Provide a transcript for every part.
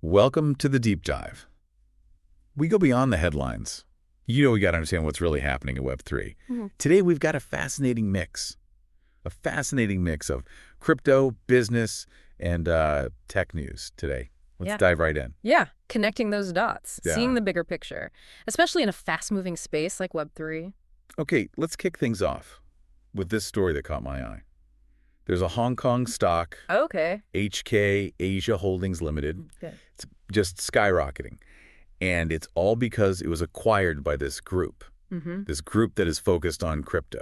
Welcome to the deep dive. We go beyond the headlines. We got to understand what's really happening in Web3. Today, we've got a fascinating mix of crypto, business, and tech news today. Let's dive right in. Yeah, connecting those dots, seeing the bigger picture, especially in a fast-moving space like Web3. Okay, let's kick things off with this story that caught my eye. There's a Hong Kong stock, HK Asia Holdings Limited. It's just skyrocketing. And it's all because it was acquired by this group that is focused on crypto.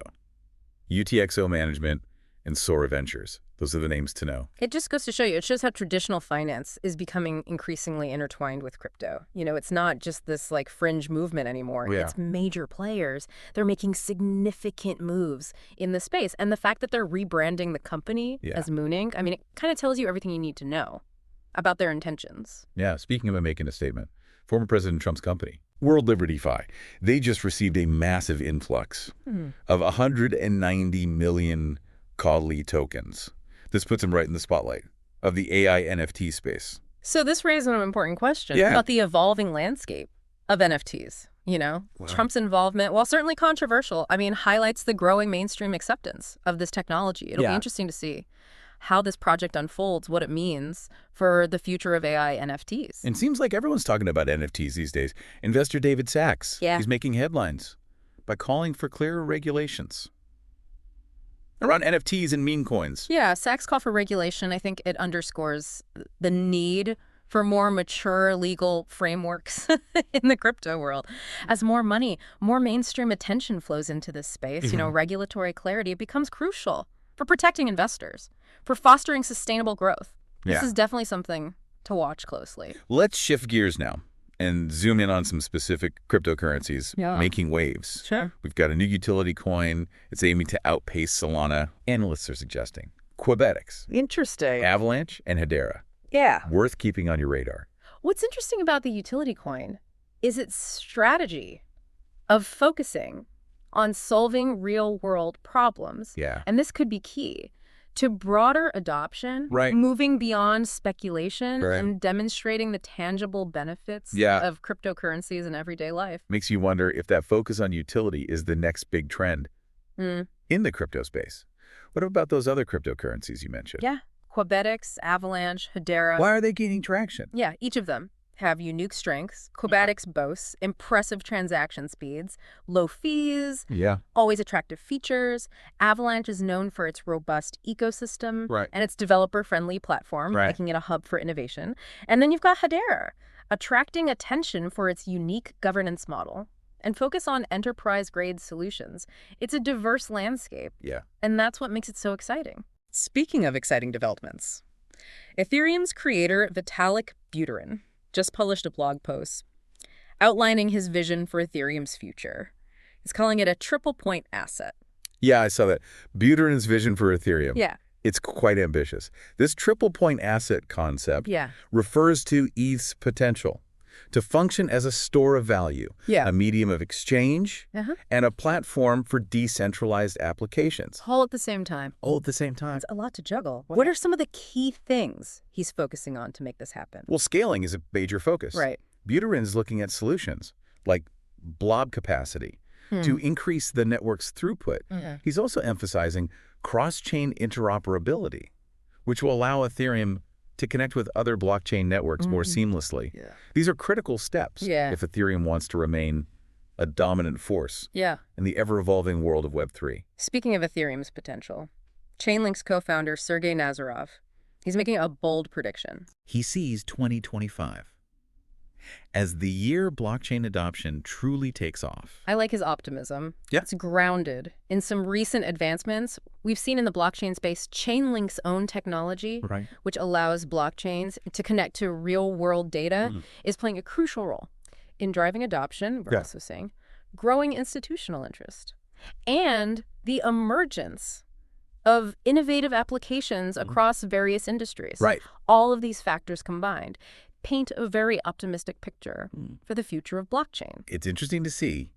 UTXO Management and Sora Ventures. Those are the names to know. It just goes to show you, it shows how traditional finance is becoming increasingly intertwined with crypto. It's not just this fringe movement anymore. It's major players. They're making significant moves in the space. And the fact that they're rebranding the company as Mooning, it kind of tells you everything you need to know about their intentions. Yeah, speaking of making a statement, former President Trump's company, World Liberty DeFi, they just received a massive influx of 190 million Kali tokens. This puts them right in the spotlight of the AI NFT space. So this raises an important question about the evolving landscape of NFTs. Trump's involvement, while certainly controversial, highlights the growing mainstream acceptance of this technology. It'll be interesting to see how this project unfolds, what it means for the future of AI NFTs. And it seems like everyone's talking about NFTs these days. Investor David Sachs, he's making headlines by calling for clearer regulations around NFTs and meme coins. Yeah, Sachs' call for regulation, I think it underscores the need for more mature legal frameworks in the crypto world. As more money, more mainstream attention flows into this space, regulatory clarity, it becomes crucial for protecting investors, for fostering sustainable growth. This is definitely something to watch closely. Let's shift gears now and zoom in on some specific cryptocurrencies making waves. Sure. We've got a new utility coin. It's aiming to outpace Solana. Analysts are suggesting Quebetics. Interesting. Avalanche and Hedera. Yeah. Worth keeping on your radar. What's interesting about the utility coin is its strategy of focusing on solving real-world problems. Yeah. And this could be key to broader adoption, moving beyond speculation and demonstrating the tangible benefits of cryptocurrencies in everyday life. Makes you wonder if that focus on utility is the next big trend in the crypto space. What about those other cryptocurrencies you mentioned? Yeah. Quebetics, Avalanche, Hedera. Why are they gaining traction? Yeah, each of them have unique strengths. Quebetics boasts impressive transaction speeds, low fees, always attractive features. Avalanche is known for its robust ecosystem and its developer-friendly platform, making it a hub for innovation. And then you've got Hedera, attracting attention for its unique governance model and focus on enterprise-grade solutions. It's a diverse landscape, and that's what makes it so exciting. Speaking of exciting developments, Ethereum's creator Vitalik Buterin just published a blog post outlining his vision for Ethereum's future. He's calling it a triple-point asset. Yeah, I saw that. Buterin's vision for Ethereum. Yeah. It's quite ambitious. This triple-point asset concept refers to ETH's potential to function as a store of value, a medium of exchange, and a platform for decentralized applications. All at the same time. All at the same time. It's a lot to juggle. What are some of the key things he's focusing on to make this happen? Well, scaling is a major focus. Buterin's looking at solutions like blob capacity to increase the network's throughput. He's also emphasizing cross-chain interoperability, which will allow Ethereum to connect with other blockchain networks more seamlessly. These are critical steps if Ethereum wants to remain a dominant force in the ever-evolving world of Web3. Speaking of Ethereum's potential, Chainlink's co-founder Sergey Nazarov, he's making a bold prediction. He sees 2025 as the year blockchain adoption truly takes off. I like his optimism. It's grounded in some recent advancements we've seen in the blockchain space. Chainlink's own technology, which allows blockchains to connect to real-world data, is playing a crucial role in driving adoption, we're also seeing, growing institutional interest, and the emergence of innovative applications across various industries. All of these factors combined paint a very optimistic picture for the future of blockchain. It's interesting to see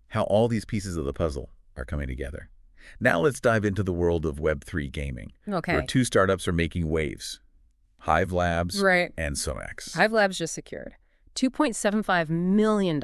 how all these pieces of the puzzle are coming together. Now let's dive into the world of Web3 gaming, where two startups are making waves. Hyve Labs, right, and SONEX. Hyve Labs just secured $2.75 million.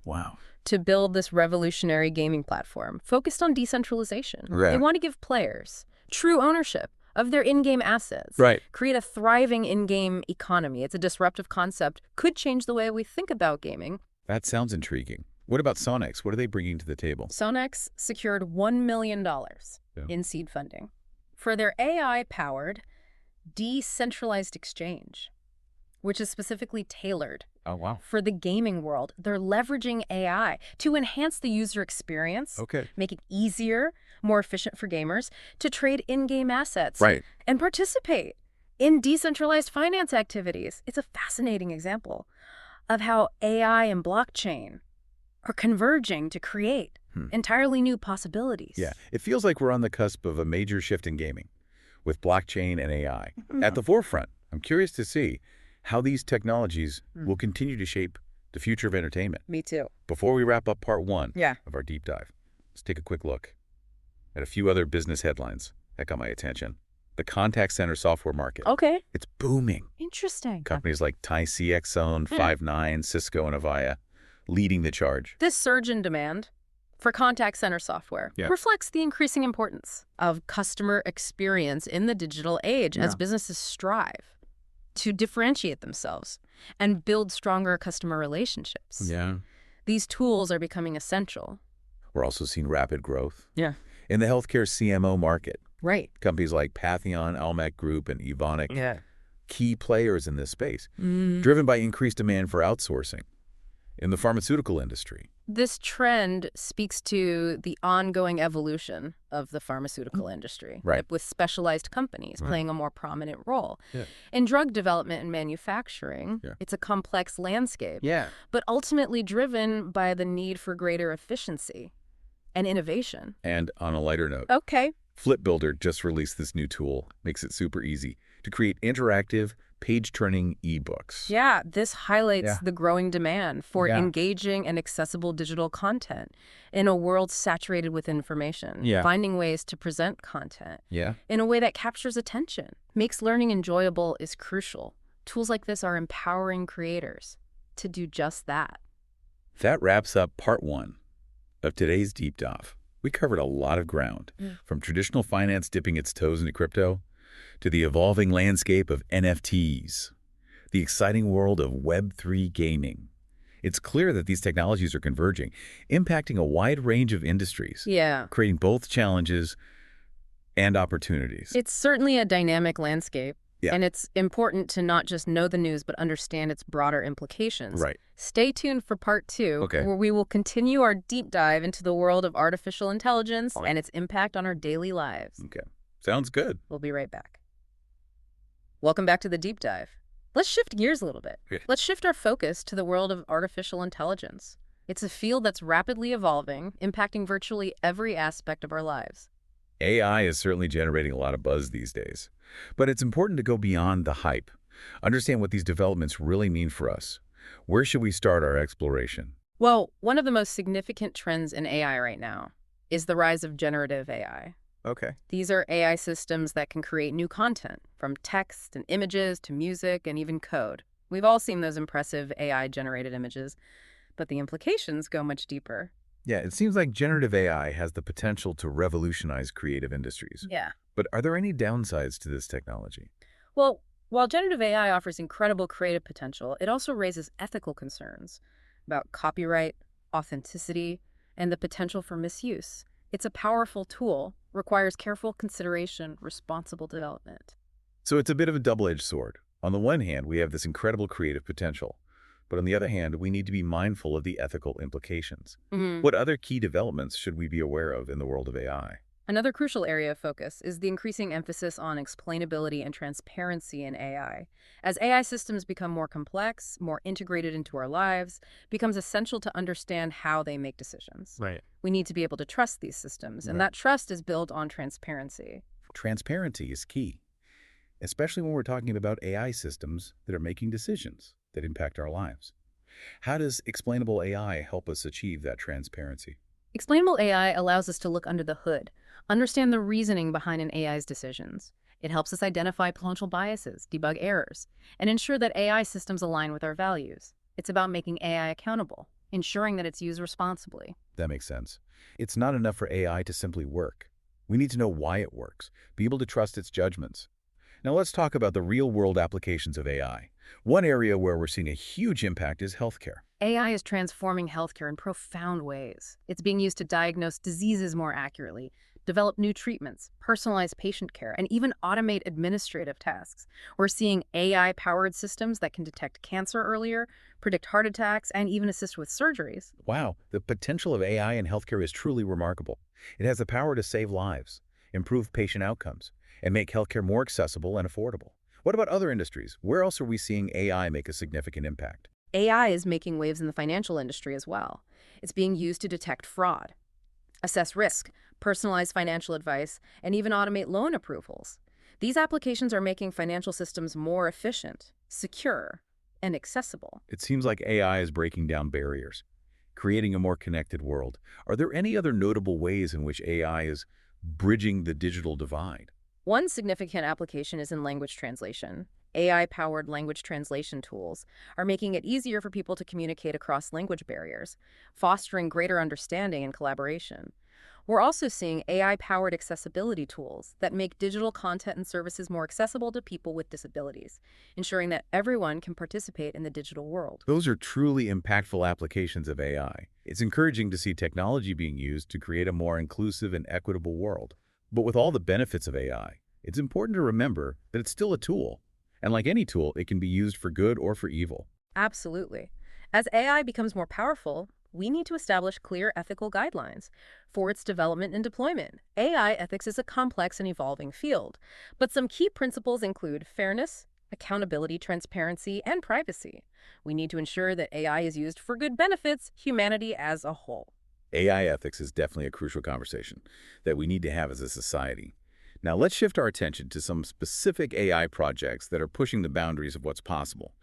Wow. To build this revolutionary gaming platform focused on decentralization. Right. They want to give players true ownership of their in-game assets. Right. Create a thriving in-game economy. It's a disruptive concept. Could change the way we think about gaming. That sounds intriguing. What about SONEX? What are they bringing to the table? SONEX secured $1 million in seed funding for their AI-powered decentralized exchange, which is specifically tailored for the gaming world. They're leveraging AI to enhance the user experience, make it easier, more efficient for gamers to trade in-game assets and participate in decentralized finance activities. It's a fascinating example of how AI and blockchain are converging to create entirely new possibilities. Yeah, it feels like we're on the cusp of a major shift in gaming, with blockchain and AI at the forefront. I'm curious to see how these technologies will continue to shape the future of entertainment. Me too. Before we wrap up part one of our deep dive, let's take a quick look at a few other business headlines that got my attention. The contact center software market. It's booming. Interesting. Companies like NICE CXone, Five9, Cisco, and Avaya leading the charge. This surge in demand for contact center software reflects the increasing importance of customer experience in the digital age as businesses strive to differentiate themselves and build stronger customer relationships. These tools are becoming essential. We're also seeing rapid growth in the healthcare CMO market. Companies like Patheon, Almac Group, and Evonik, key players in this space, driven by increased demand for outsourcing. In the pharmaceutical industry, this trend speaks to the ongoing evolution of the pharmaceutical industry, with specialized companies playing a more prominent role. In drug development and manufacturing, it's a complex landscape, but ultimately driven by the need for greater efficiency and innovation. And on a lighter note, Flip Builder just released this new tool. Makes it super easy to create interactive, page-turning ebooks. This highlights the growing demand for engaging and accessible digital content in a world saturated with information. Finding ways to present content in a way that captures attention, makes learning enjoyable is crucial. Tools like this are empowering creators to do just that. That wraps up part one of today's deep dive. We covered a lot of ground, from traditional finance dipping its toes into crypto, to the evolving landscape of NFTs, the exciting world of Web3 gaming. It's clear that these technologies are converging, impacting a wide range of industries, creating both challenges and opportunities. It's certainly a dynamic landscape, and it's important to not just know the news, but understand its broader implications. Stay tuned for part two, where we will continue our deep dive into the world of artificial intelligence and its impact on our daily lives. Sounds good. We'll be right back. Welcome back to the deep dive. Let's shift gears a little bit. Let's shift our focus to the world of artificial intelligence. It's a field that's rapidly evolving, impacting virtually every aspect of our lives. AI is certainly generating a lot of buzz these days, but it's important to go beyond the hype. Understand what these developments really mean for us. Where should we start our exploration? Well, one of the most significant trends in AI right now is the rise of generative AI. These are AI systems that can create new content, from text and images to music and even code. We've all seen those impressive AI-generated images, but the implications go much deeper. It seems like generative AI has the potential to revolutionize creative industries. But are there any downsides to this technology? Well, while generative AI offers incredible creative potential, it also raises ethical concerns about copyright, authenticity, and the potential for misuse. It's a powerful tool, requires careful consideration, responsible development. So it's a bit of a double-edged sword. On the one hand, we have this incredible creative potential, but on the other hand, we need to be mindful of the ethical implications. What other key developments should we be aware of in the world of AI? Another crucial area of focus is the increasing emphasis on explainability and transparency in AI. As AI systems become more complex, more integrated into our lives, it becomes essential to understand how they make decisions. We need to be able to trust these systems, and that trust is built on transparency. Transparency is key, especially when we're talking about AI systems that are making decisions that impact our lives. How does explainable AI help us achieve that transparency? Explainable AI allows us to look under the hood, understand the reasoning behind an AI's decisions, It helps us identify potential biases, debug errors, and ensure that AI systems align with our values. It's about making AI accountable, ensuring that it's used responsibly. That makes sense. It's not enough for AI to simply work. We need to know why it works, be able to trust its judgments. Now let's talk about the real-world applications of AI. One area where we're seeing a huge impact is healthcare. AI is transforming healthcare in profound ways. It's being used to diagnose diseases more accurately, develop new treatments, personalize patient care, and even automate administrative tasks. We're seeing AI-powered systems that can detect cancer earlier, predict heart attacks, and even assist with surgeries. Wow, the potential of AI in healthcare is truly remarkable. It has the power to save lives, improve patient outcomes, and make healthcare more accessible and affordable. What about other industries? Where else are we seeing AI make a significant impact? AI is making waves in the financial industry as well. It's being used to detect fraud, assess risk, personalize financial advice, and even automate loan approvals. These applications are making financial systems more efficient, secure, and accessible. It seems like AI is breaking down barriers, creating a more connected world. Are there any other notable ways in which AI is bridging the digital divide? One significant application is in language translation. AI-powered language translation tools are making it easier for people to communicate across language barriers, fostering greater understanding and collaboration. We're also seeing AI-powered accessibility tools that make digital content and services more accessible to people with disabilities, ensuring that everyone can participate in the digital world. Those are truly impactful applications of AI. It's encouraging to see technology being used to create a more inclusive and equitable world. But with all the benefits of AI, it's important to remember that it's still a tool. And like any tool, it can be used for good or for evil. Absolutely. As AI becomes more powerful, we need to establish clear ethical guidelines for its development and deployment. AI ethics is a complex and evolving field, but some key principles include fairness, accountability, transparency, and privacy. We need to ensure that AI is used for good benefits humanity as a whole. AI ethics is definitely a crucial conversation that we need to have as a society. Now let's shift our attention to some specific AI projects that are pushing the boundaries of what's possible.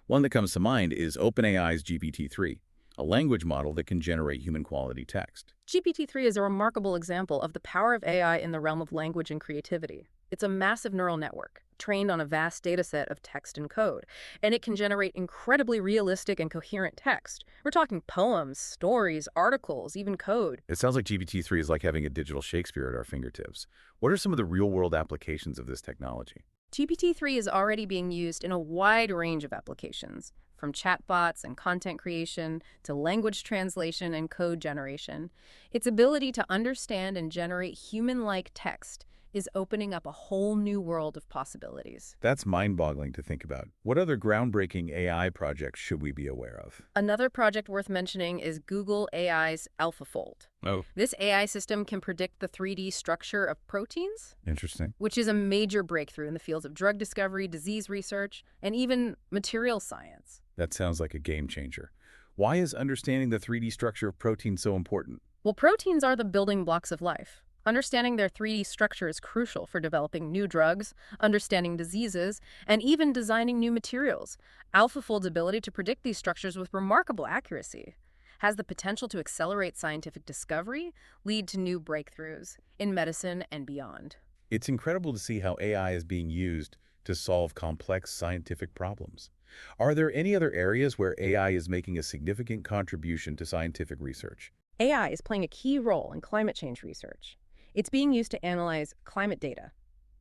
One that comes to mind is OpenAI's GPT-3, a language model that can generate human-quality text. GPT-3 is a remarkable example of the power of AI in the realm of language and creativity. It's a massive neural network, trained on a vast dataset of text and code, and it can generate incredibly realistic and coherent text. We're talking poems, stories, articles, even code. It sounds like GPT-3 is like having a digital Shakespeare at our fingertips. What are some of the real-world applications of this technology? GPT-3 is already being used in a wide range of applications, from chatbots and content creation to language translation and code generation. Its ability to understand and generate human-like text is opening up a whole new world of possibilities. That's mind-boggling to think about. What other groundbreaking AI projects should we be aware of? Another project worth mentioning is Google AI's AlphaFold. Oh. This AI system can predict the 3D structure of proteins. Interesting. Which is a major breakthrough in the fields of drug discovery, disease research, and even material science. That sounds like a game changer. Why is understanding the 3D structure of proteins so important? Well, proteins are the building blocks of life. Understanding their 3D structure is crucial for developing new drugs, understanding diseases, and even designing new materials. AlphaFold's ability to predict these structures with remarkable accuracy has the potential to accelerate scientific discovery, lead to new breakthroughs in medicine and beyond. It's incredible to see how AI is being used to solve complex scientific problems. Are there any other areas where AI is making a significant contribution to scientific research? AI is playing a key role in climate change research. It's being used to analyze climate data,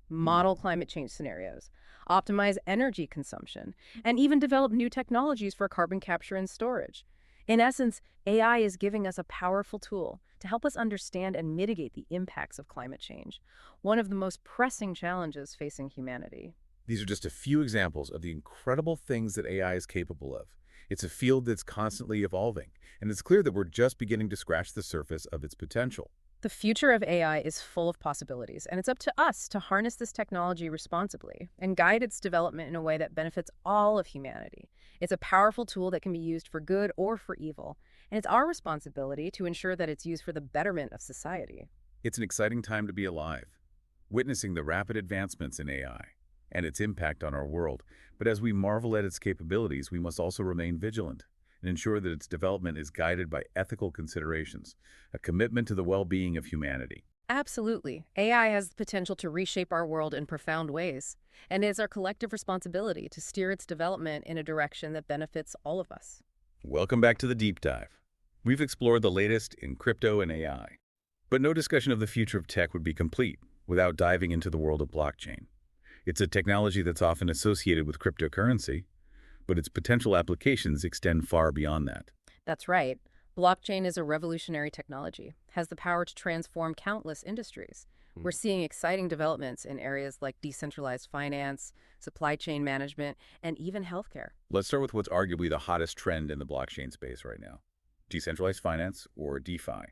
model climate change scenarios, optimize energy consumption, and even develop new technologies for carbon capture and storage. In essence, AI is giving us a powerful tool to help us understand and mitigate the impacts of climate change, one of the most pressing challenges facing humanity. These are just a few examples of the incredible things that AI is capable of. It's a field that's constantly evolving, and it's clear that we're just beginning to scratch the surface of its potential. The future of AI is full of possibilities, and it's up to us to harness this technology responsibly and guide its development in a way that benefits all of humanity. It's a powerful tool that can be used for good or for evil, and it's our responsibility to ensure that it's used for the betterment of society. It's an exciting time to be alive, witnessing the rapid advancements in AI and its impact on our world. But as we marvel at its capabilities, we must also remain vigilant and ensure that its development is guided by ethical considerations, a commitment to the well-being of humanity. Absolutely. AI has the potential to reshape our world in profound ways, and it's our collective responsibility to steer its development in a direction that benefits all of us. Welcome back to the Deep Dive. We've explored the latest in crypto and AI. But no discussion of the future of tech would be complete without diving into the world of blockchain. It's a technology that's often associated with cryptocurrency, but its potential applications extend far beyond that. That's right. Blockchain is a revolutionary technology, has the power to transform countless industries. We're seeing exciting developments in areas like decentralized finance, supply chain management, and even healthcare. Let's start with what's arguably the hottest trend in the blockchain space right now, decentralized finance, or DeFi.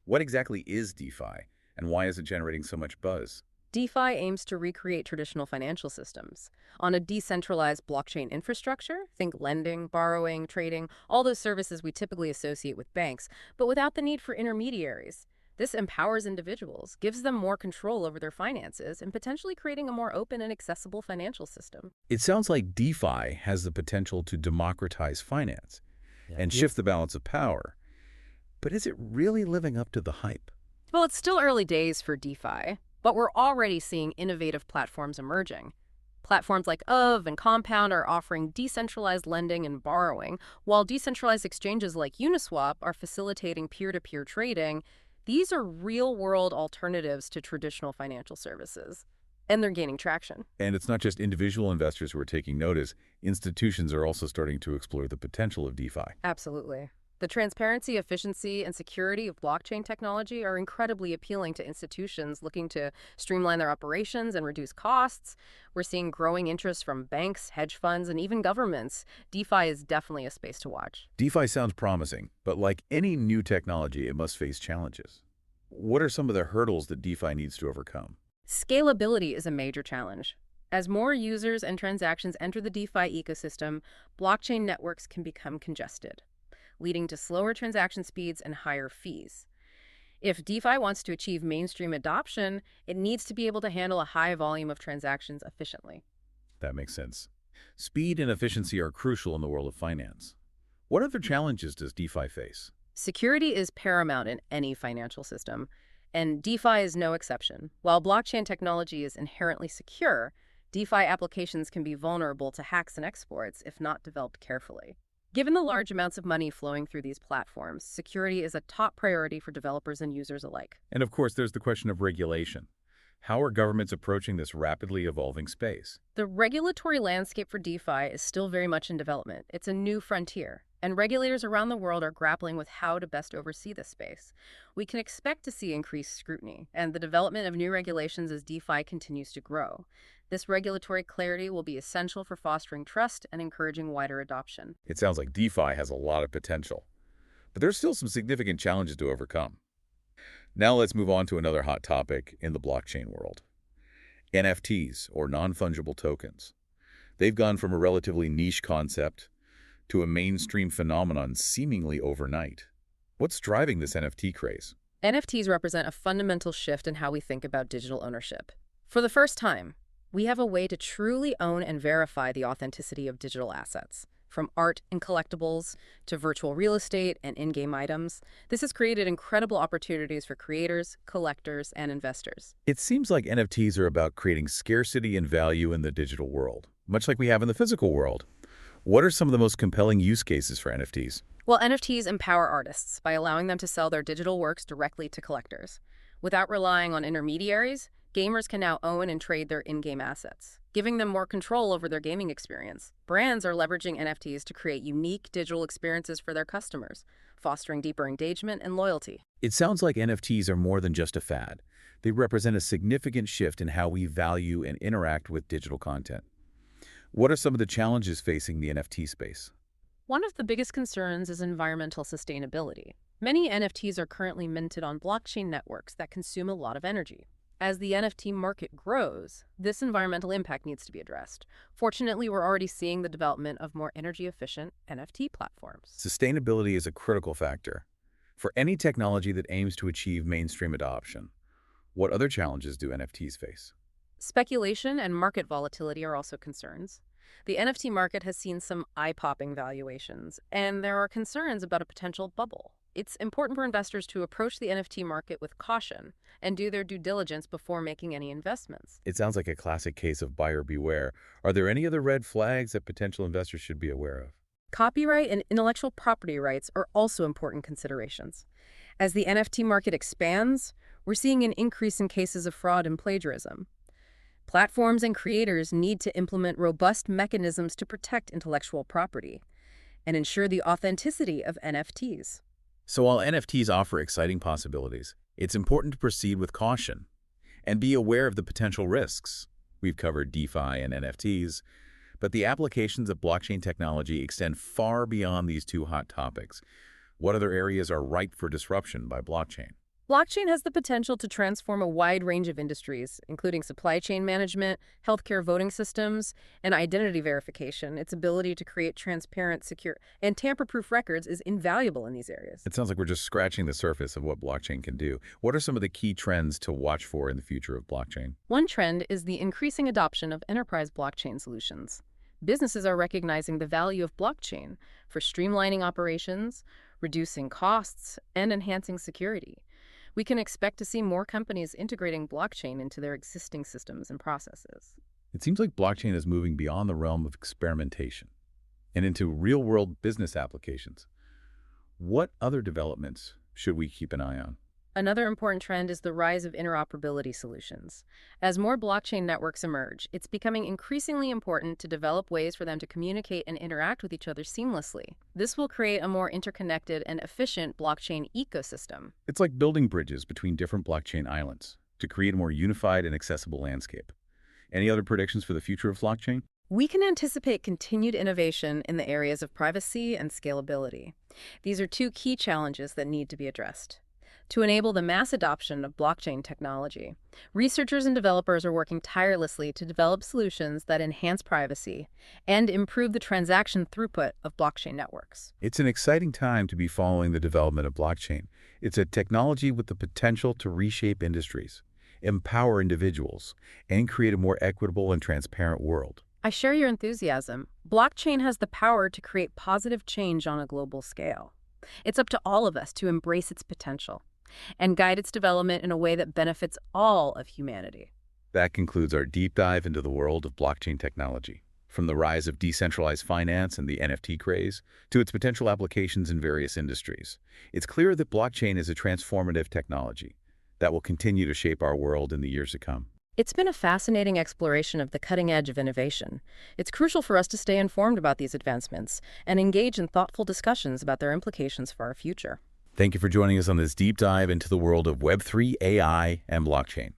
What exactly is DeFi, and why is it generating so much buzz? DeFi aims to recreate traditional financial systems on a decentralized blockchain infrastructure. Think lending, borrowing, trading, all those services we typically associate with banks, but without the need for intermediaries. This empowers individuals, gives them more control over their finances, and potentially creating a more open and accessible financial system. It sounds like DeFi has the potential to democratize finance and shift the balance of power. But is it really living up to the hype? Well, it's still early days for DeFi, but we're already seeing innovative platforms emerging. Platforms like Of and Compound are offering decentralized lending and borrowing, while decentralized exchanges like Uniswap are facilitating peer-to-peer trading. These are real-world alternatives to traditional financial services, and they're gaining traction. And it's not just individual investors who are taking notice. Institutions are also starting to explore the potential of DeFi. Absolutely. The transparency, efficiency, and security of blockchain technology are incredibly appealing to institutions looking to streamline their operations and reduce costs. We're seeing growing interest from banks, hedge funds, and even governments. DeFi is definitely a space to watch. DeFi sounds promising, but like any new technology, it must face challenges. What are some of the hurdles that DeFi needs to overcome? Scalability is a major challenge. As more users and transactions enter the DeFi ecosystem, blockchain networks can become congested, leading to slower transaction speeds and higher fees. If DeFi wants to achieve mainstream adoption, it needs to be able to handle a high volume of transactions efficiently. That makes sense. Speed and efficiency are crucial in the world of finance. What other challenges does DeFi face? Security is paramount in any financial system, and DeFi is no exception. While blockchain technology is inherently secure, DeFi applications can be vulnerable to hacks and exploits if not developed carefully. Given the large amounts of money flowing through these platforms, security is a top priority for developers and users alike. And of course, there's the question of regulation. How are governments approaching this rapidly evolving space? The regulatory landscape for DeFi is still very much in development. It's a new frontier, and regulators around the world are grappling with how to best oversee this space. We can expect to see increased scrutiny and the development of new regulations as DeFi continues to grow. This regulatory clarity will be essential for fostering trust and encouraging wider adoption. It sounds like DeFi has a lot of potential, but there's still some significant challenges to overcome. Now let's move on to another hot topic in the blockchain world. NFTs, or non-fungible tokens. They've gone from a relatively niche concept to a mainstream phenomenon seemingly overnight. What's driving this NFT craze? NFTs represent a fundamental shift in how we think about digital ownership. For the first time, we have a way to truly own and verify the authenticity of digital assets, from art and collectibles to virtual real estate and in-game items. This has created incredible opportunities for creators, collectors, and investors. It seems like NFTs are about creating scarcity and value in the digital world, much like we have in the physical world. What are some of the most compelling use cases for NFTs? Well, NFTs empower artists by allowing them to sell their digital works directly to collectors. Without relying on intermediaries, gamers can now own and trade their in-game assets, giving them more control over their gaming experience. Brands are leveraging NFTs to create unique digital experiences for their customers, fostering deeper engagement and loyalty. It sounds like NFTs are more than just a fad. They represent a significant shift in how we value and interact with digital content. What are some of the challenges facing the NFT space? One of the biggest concerns is environmental sustainability. Many NFTs are currently minted on blockchain networks that consume a lot of energy. As the NFT market grows, this environmental impact needs to be addressed. Fortunately, we're already seeing the development of more energy-efficient NFT platforms. Sustainability is a critical factor for any technology that aims to achieve mainstream adoption. What other challenges do NFTs face? Speculation and market volatility are also concerns. The NFT market has seen some eye-popping valuations, and there are concerns about a potential bubble. It's important for investors to approach the NFT market with caution and do their due diligence before making any investments. It sounds like a classic case of buyer beware. Are there any other red flags that potential investors should be aware of? Copyright and intellectual property rights are also important considerations. As the NFT market expands, we're seeing an increase in cases of fraud and plagiarism. Platforms and creators need to implement robust mechanisms to protect intellectual property and ensure the authenticity of NFTs. So while NFTs offer exciting possibilities, it's important to proceed with caution and be aware of the potential risks. We've covered DeFi and NFTs, but the applications of blockchain technology extend far beyond these two hot topics. What other areas are ripe for disruption by blockchain? Blockchain has the potential to transform a wide range of industries, including supply chain management, healthcare voting systems, and identity verification. Its ability to create transparent, secure, and tamper-proof records is invaluable in these areas. It sounds like we're just scratching the surface of what blockchain can do. What are some of the key trends to watch for in the future of blockchain? One trend is the increasing adoption of enterprise blockchain solutions. Businesses are recognizing the value of blockchain for streamlining operations, reducing costs, and enhancing security. We can expect to see more companies integrating blockchain into their existing systems and processes. It seems like blockchain is moving beyond the realm of experimentation and into real-world business applications. What other developments should we keep an eye on? Another important trend is the rise of interoperability solutions. As more blockchain networks emerge, it's becoming increasingly important to develop ways for them to communicate and interact with each other seamlessly. This will create a more interconnected and efficient blockchain ecosystem. It's like building bridges between different blockchain islands to create a more unified and accessible landscape. Any other predictions for the future of blockchain? We can anticipate continued innovation in the areas of privacy and scalability. These are two key challenges that need to be addressed. To enable the mass adoption of blockchain technology, researchers and developers are working tirelessly to develop solutions that enhance privacy and improve the transaction throughput of blockchain networks. It's an exciting time to be following the development of blockchain. It's a technology with the potential to reshape industries, empower individuals, and create a more equitable and transparent world. I share your enthusiasm. Blockchain has the power to create positive change on a global scale. It's up to all of us to embrace its potential and guide its development in a way that benefits all of humanity. That concludes our deep dive into the world of blockchain technology. From the rise of decentralized finance and the NFT craze to its potential applications in various industries, it's clear that blockchain is a transformative technology that will continue to shape our world in the years to come. It's been a fascinating exploration of the cutting edge of innovation. It's crucial for us to stay informed about these advancements and engage in thoughtful discussions about their implications for our future. Thank you for joining us on this deep dive into the world of Web3, AI, and blockchain.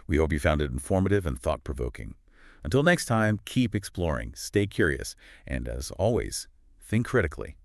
We hope you found it informative and thought-provoking. Until next time, keep exploring, stay curious, and as always, think critically.